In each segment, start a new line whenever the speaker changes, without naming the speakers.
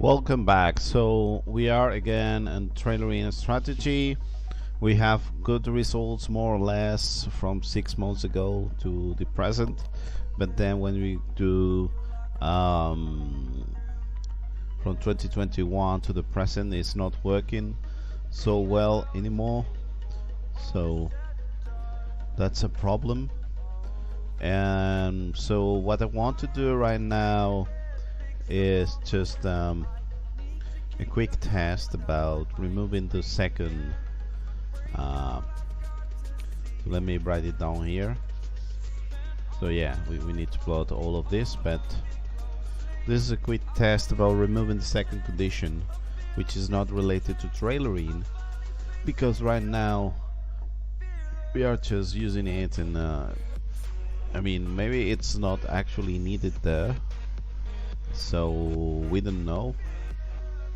Welcome back. So we are again in trailering strategy. We have good results more or less from 6 months ago to the present, but then when we do from 2021 to the present, it's not working so well anymore. So that's a problem. And so what I want to do right now is just a quick test about removing the second so let me write it down here. So yeah, we need to plot all of this, but this is a quick test about removing the second condition, which is not related to trailering, because right now we are just using it and I mean, maybe it's not actually needed there, so we don't know.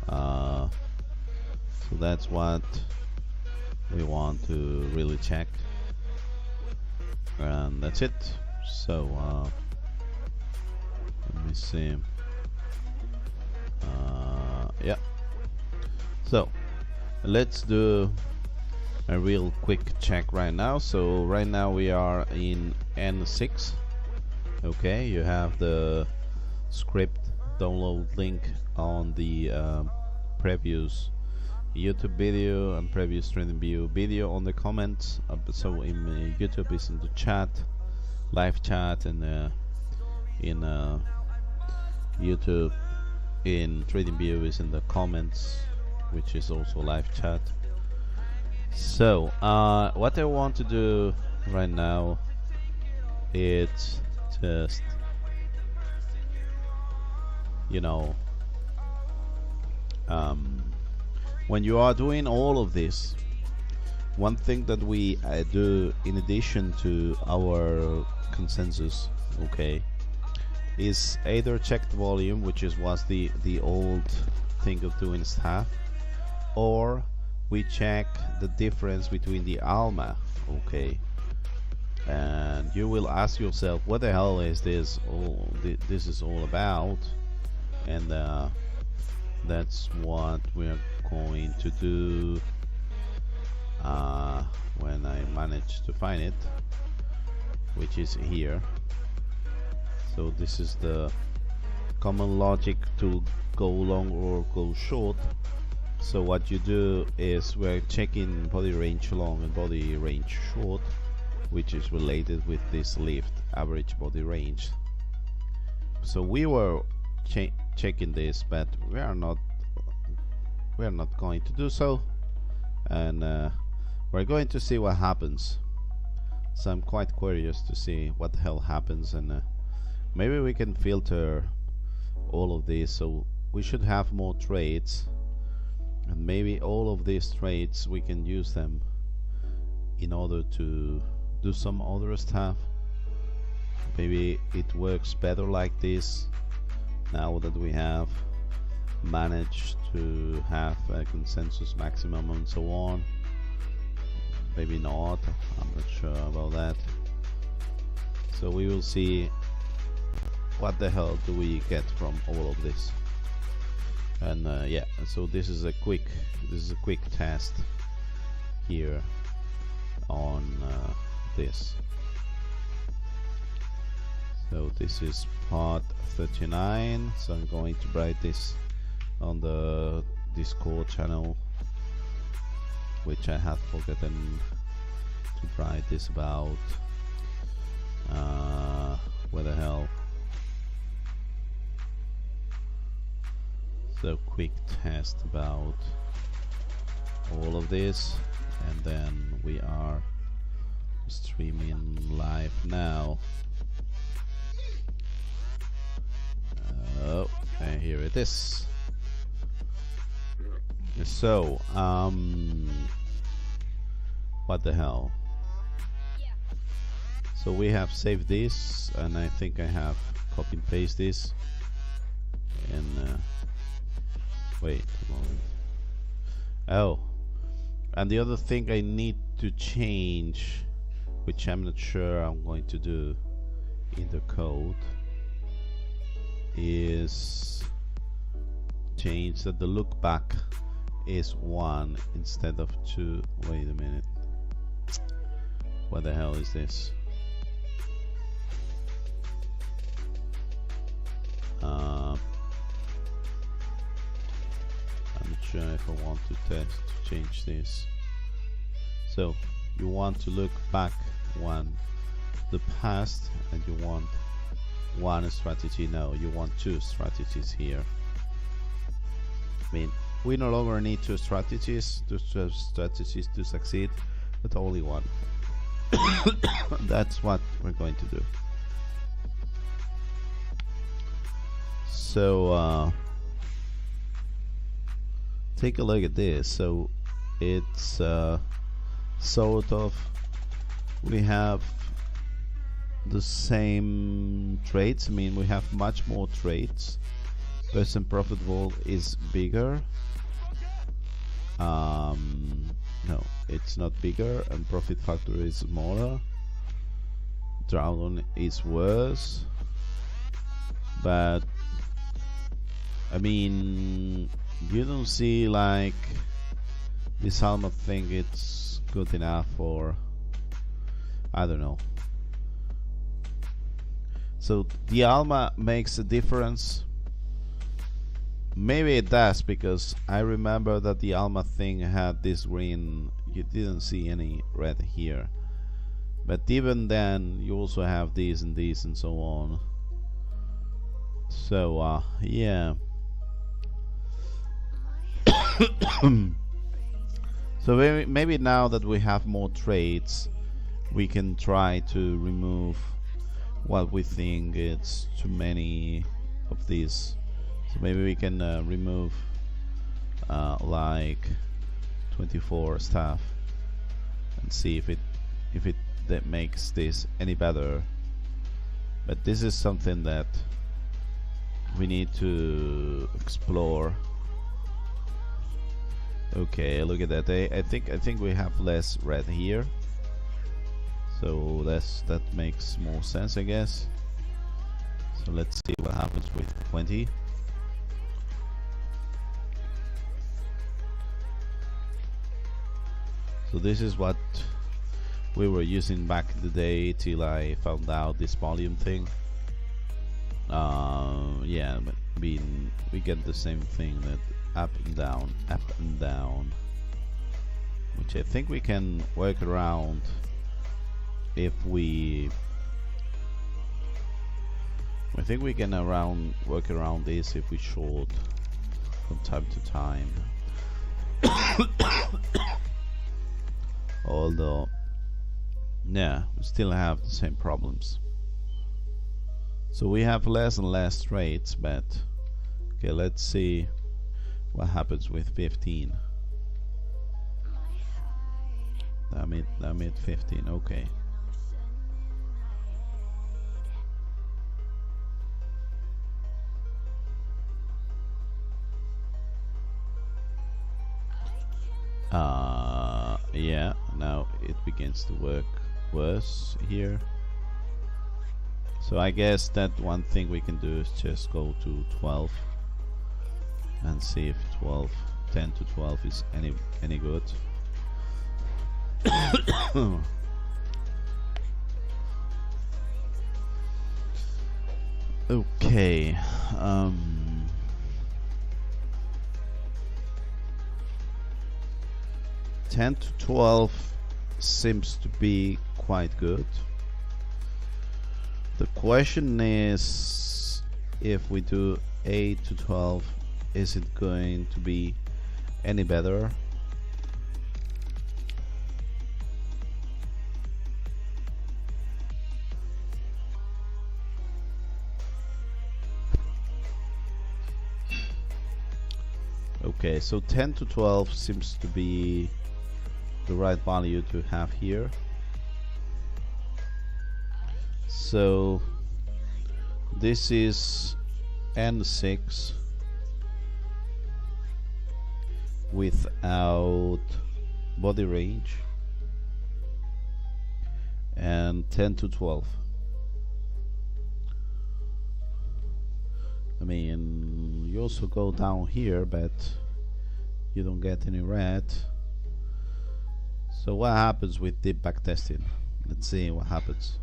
So that's what we want to really check, and that's it. So let me see. Yeah, so let's do a real quick check right now. So right now we are in N6. Okay, you have the script download link on the previous YouTube video and previous training view video on the comments. So in YouTube is in the chat, live chat, and in YouTube in trading view is in the comments, which is also live chat. So what I want to do right now is just, you know, when you are doing all of this, one thing that we do in addition to our consensus, okay, is either check the volume, which was the old thing of doing stuff, or we check the difference between the ALMA, okay. And you will ask yourself, what the hell is this all this is all about? And that's what we're going to do when I manage to find it, which is here. So this is the common logic to go long or go short. So what you do is we're checking body range long and body range short, which is related with this lift average body range. So we were checking this, but we are not going to do so, and we're going to see what happens. So I'm quite curious to see what the hell happens, and maybe we can filter all of this, so we should have more trades, and maybe all of these trades we can use them in order to do some other stuff. Maybe it works better like this now that we have managed to have a consensus maximum and so on. Maybe not, I'm not sure about that. So we will see what the hell do we get from all of this. And yeah, so this is a quick test here on this. So this is part 39, so I'm going to write this on the Discord channel, which I have forgotten to write this about. Where the hell? So quick test about all of this, and then we are streaming live now. Oh, and here it is. So, what the hell? So we have saved this, and I think I have copy and paste this, and wait a moment. Oh, and the other thing I need to change, which I'm not sure I'm going to do in the code, is change that the look back is 1 instead of 2. Wait a minute. What the hell is this? I'm not sure if I want to test to change this. So you want to look back the past, and you want 1 strategy. No, you want 2 strategies here. I mean, we no longer need 2 strategies to succeed, but only 1. That's what we're going to do. So take a look at this. So it's sort of, we have the same traits. I mean, we have much more traits. Percent profitable is bigger. No, it's not bigger, and profit factor is smaller. Drawdown is worse, but I mean, you don't see like this Alma thing it's good enough, or I don't know. So the Alma makes a difference. Maybe it does, because I remember that the Alma thing had this green. You didn't see any red here, but even then you also have these and these and so on. So yeah. So maybe now that we have more traits, we can try to remove what we think it's too many of these. So maybe we can remove like 24 stuff and see if it that makes this any better. But this is something that we need to explore. Okay, look at that. I think we have less red here, so that makes more sense, I guess. So let's see what happens with 20. So this is what we were using back in the day till I found out this volume thing. Yeah, but I mean, we get the same thing, that up and down, which I think we can work around if we. I think we can work around this if we short from time to time. Although, yeah, we still have the same problems. So we have less and less traits, but okay, let's see what happens with 15. Damn it, 15, okay. Yeah, now it begins to work worse here. So I guess that one thing we can do is just go to 12 and see if 10 to 12 is any good. Okay. 10 to 12 seems to be quite good. The question is, if we do 8 to 12, is it going to be any better? Okay, so 10 to 12 seems to be the right value to have here. So this is N6 without body range, and 10 to 12. I mean, you also go down here, but you don't get any red. So what happens with deep backtesting? Let's see what happens.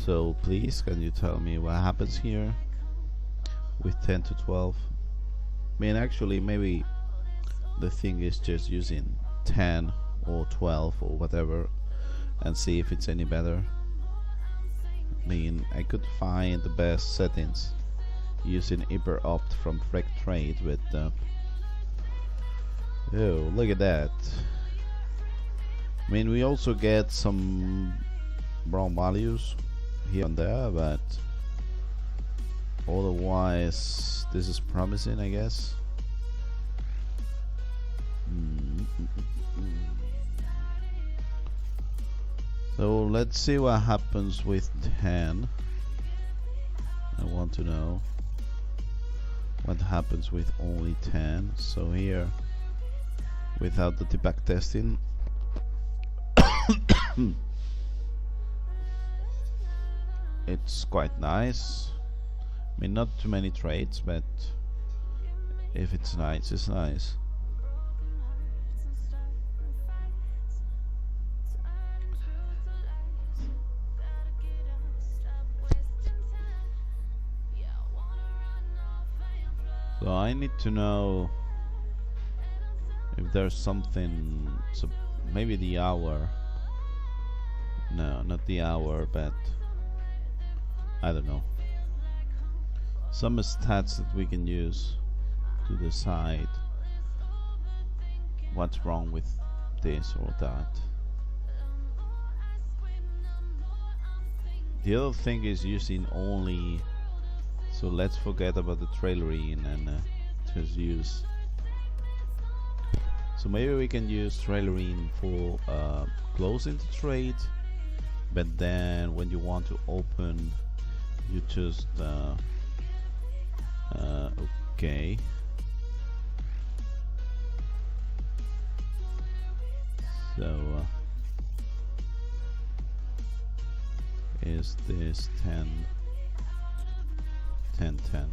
So please, can you tell me what happens here with 10 to 12? I mean, actually, maybe the thing is just using 10 or 12 or whatever and see if it's any better. I mean, I could find the best settings using HyperOpt from Freak Trade, but oh, look at that. I mean, we also get some brown values here and there, but otherwise this is promising, I guess. So let's see what happens with 10. I want to know what happens with only 10. So here, without the debug testing, it's quite nice. I mean, not too many trades, but if it's nice, it's nice. So I need to know if there's something, so maybe the hour. No, not the hour, but I don't know. Some stats that we can use to decide what's wrong with this or that. The other thing is using only, so let's forget about the trailering and just use, so maybe we can use trailering for closing the trade, but then when you want to open, you just okay. So is this 10 10 10?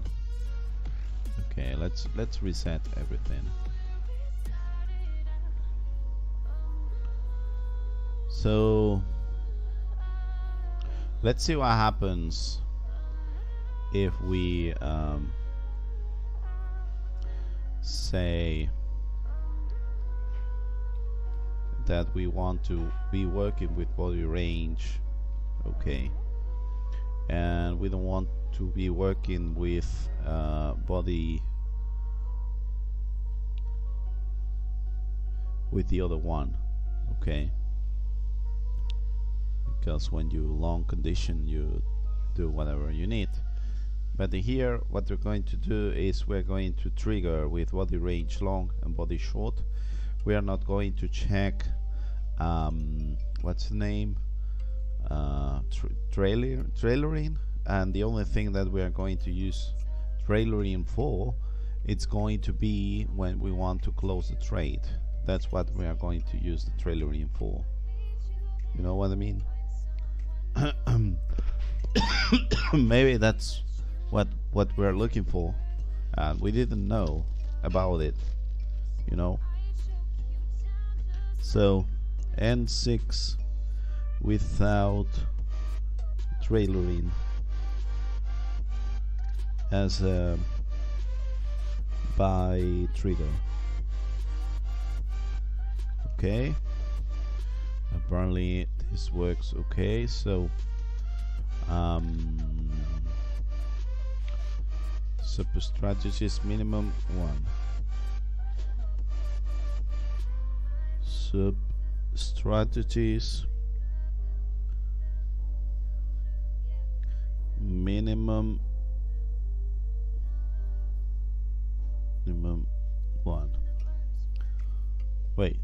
Okay, let's reset everything. So let's see what happens if we say that we want to be working with body range, okay, and we don't want to be working with body with the other one, okay, because when you long condition you do whatever you need. But here what we're going to do is we're going to trigger with body range long and body short. We are not going to check what's the name, trailering, and the only thing that we are going to use trailering for, it's going to be when we want to close the trade. That's what we are going to use the trailering for. You know what I mean? Maybe that's what we're looking for, and we didn't know about it, you know. So N6 without trailering as a buy trigger. Okay, apparently this works okay. So sub strategies minimum 1, sub strategies minimum 1. Wait,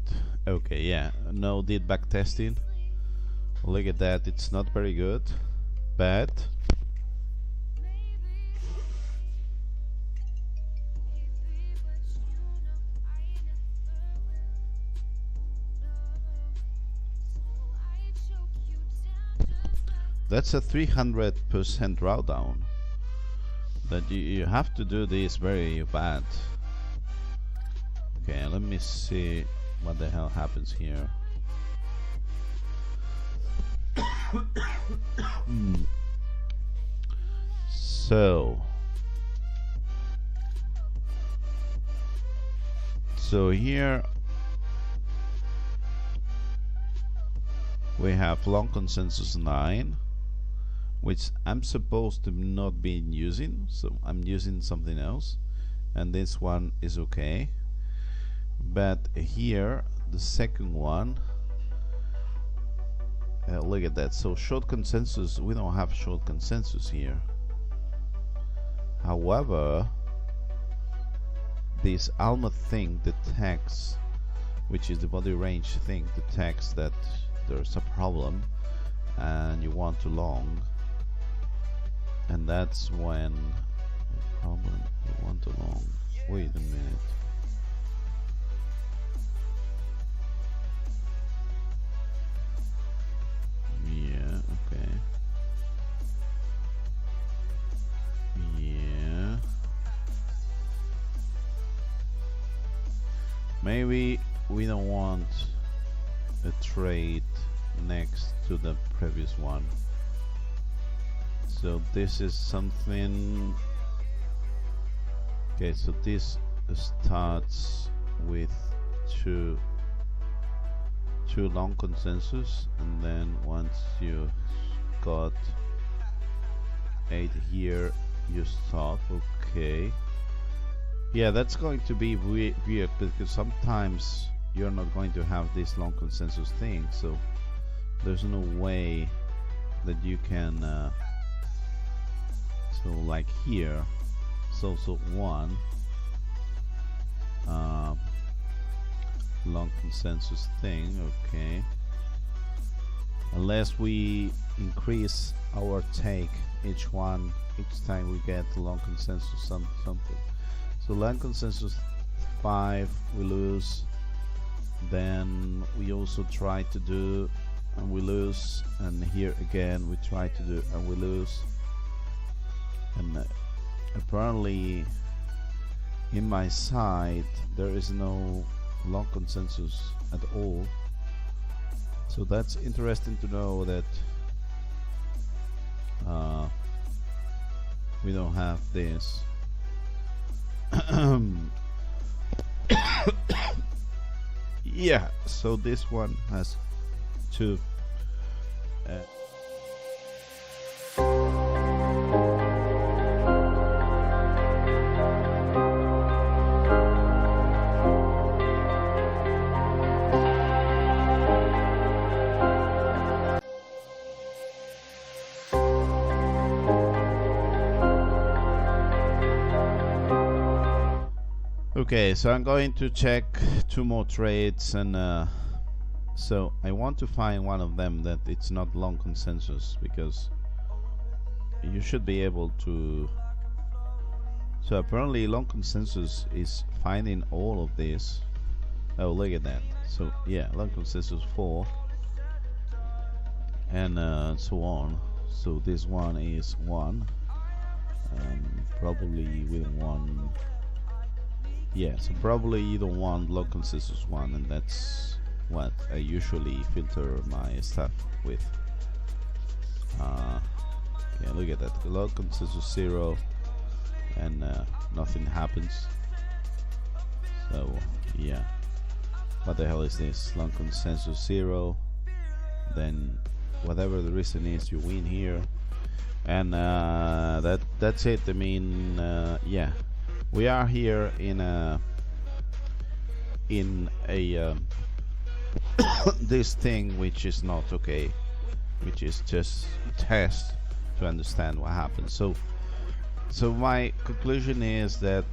okay, yeah, no did back testing. Look at that, it's not very good, but that's a 300% drawdown. That you have to do this very bad. Okay, let me see what the hell happens here. So here we have long consensus 9, which I'm supposed to not be using, so I'm using something else, and this one is okay. But here the second one, look at that. So short consensus, we don't have short consensus here. However, this Alma thing detects, which is the body range thing, detects that there's a problem and you want to long, and that's when the problem, you want to long. Wait a minute. Yeah, okay. Yeah. Maybe we don't want a trade next to the previous one. So this is something. Okay, so this starts with two long consensus, and then once you got 8 here, you stop. Okay. Yeah, that's going to be weird because sometimes you're not going to have this long consensus thing, so there's no way that you can so like here, so 1 long consensus thing. Okay, unless we increase our take each time we get long consensus something. So long consensus 5 we lose, then we also try to do and we lose, and here again we try to do and we lose, and apparently in my side there is no long consensus at all. So that's interesting to know that we don't have this. Yeah, so this one has 2 Okay, so I'm going to check 2 more trades, and so I want to find one of them that it's not long consensus, because you should be able to. So apparently long consensus is finding all of this. Oh, look at that. So yeah, long consensus 4 and so on. So this one is 1, and probably with 1. Yeah, so probably you don't want long consensus 1, and that's what I usually filter my stuff with. Yeah, look at that. Long consensus 0, and nothing happens. So yeah, what the hell is this? Long consensus 0, then whatever the reason is, you win here, and that's it. I mean, yeah. We are here in a this thing which is not okay, which is just a test to understand what happened. So my conclusion is that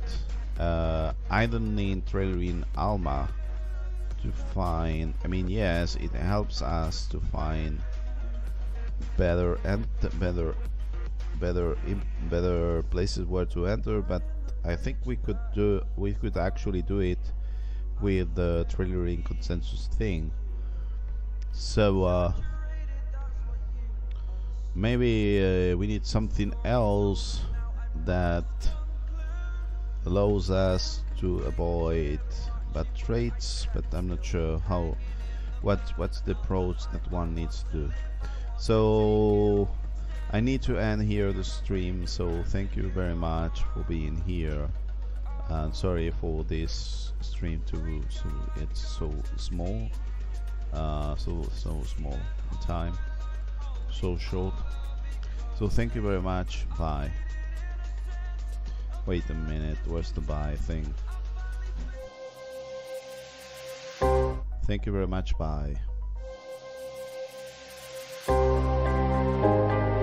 I don't need trailer in Alma to find. I mean, yes, it helps us to find better places where to enter, but I think we could actually do it with the trailering consensus thing. So maybe we need something else that allows us to avoid bad traits, but I'm not sure how. What's the approach that one needs to do. So I need to end here the stream, so thank you very much for being here, and sorry for this stream too, so it's so small, so small in time, so short. So thank you very much. Bye. Wait a minute, where's the bye thing? Thank you very much. Bye.